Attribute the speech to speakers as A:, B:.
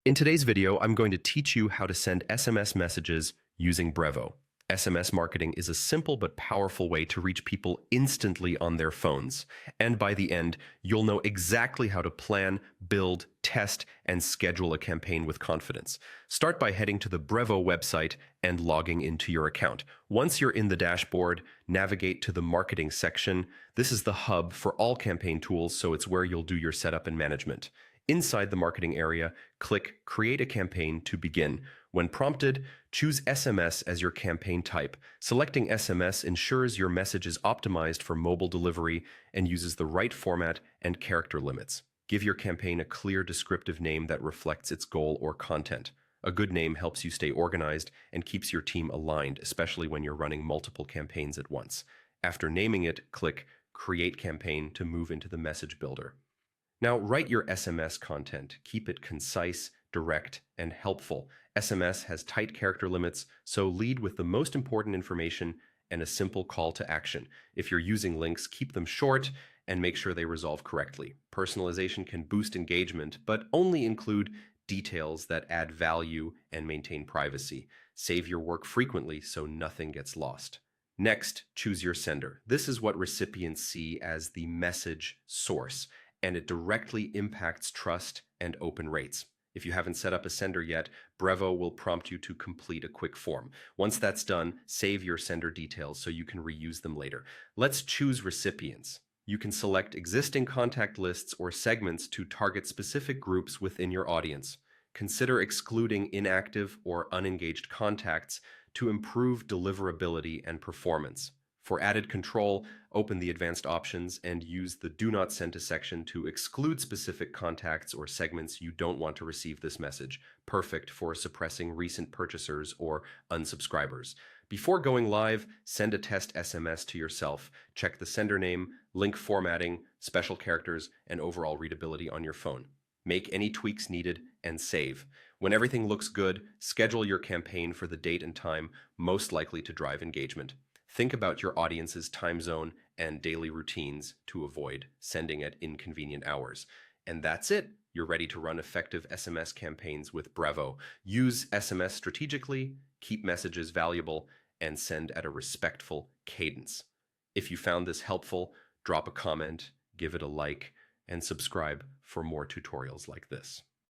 A: In today's video, I'm going to teach you how to send SMS messages using Brevo. SMS marketing is a simple but powerful way to reach people instantly on their phones. And by the end, you'll know exactly how to plan, build, test, and schedule a campaign with confidence. Start by heading to the Brevo website and logging into your account. Once you're in the dashboard, navigate to the marketing section. This is the hub for all campaign tools, so it's where you'll do your setup and management. Inside the marketing area, click Create a Campaign to begin. When prompted, choose SMS as your campaign type. Selecting SMS ensures your message is optimized for mobile delivery and uses the right format and character limits. Give your campaign a clear descriptive name that reflects its goal or content. A good name helps you stay organized and keeps your team aligned, especially when you're running multiple campaigns at once. After naming it, click Create Campaign to move into the message builder. Now, write your SMS content. Keep it concise, direct, and helpful. SMS has tight character limits, so lead with the most important information and a simple call to action. If you're using links, keep them short and make sure they resolve correctly. Personalization can boost engagement, but only include details that add value and maintain privacy. Save your work frequently so nothing gets lost. Next, choose your sender. This is what recipients see as the message source, and it directly impacts trust and open rates. If you haven't set up a sender yet, Brevo will prompt you to complete a quick form. Once that's done, save your sender details so you can reuse them later. Let's choose recipients. You can select existing contact lists or segments to target specific groups within your audience. Consider excluding inactive or unengaged contacts to improve deliverability and performance. For added control, open the advanced options and use the Do Not Send to section to exclude specific contacts or segments you don't want to receive this message, perfect for suppressing recent purchasers or unsubscribers. Before going live, send a test SMS to yourself. Check the sender name, link formatting, special characters, and overall readability on your phone. Make any tweaks needed and save. When everything looks good, schedule your campaign for the date and time most likely to drive engagement. Think about your audience's time zone and daily routines to avoid sending at inconvenient hours. And that's it. You're ready to run effective SMS campaigns with Brevo. Use SMS strategically, keep messages valuable, and send at a respectful cadence. If you found this helpful, drop a comment, give it a like, and subscribe for more tutorials like this.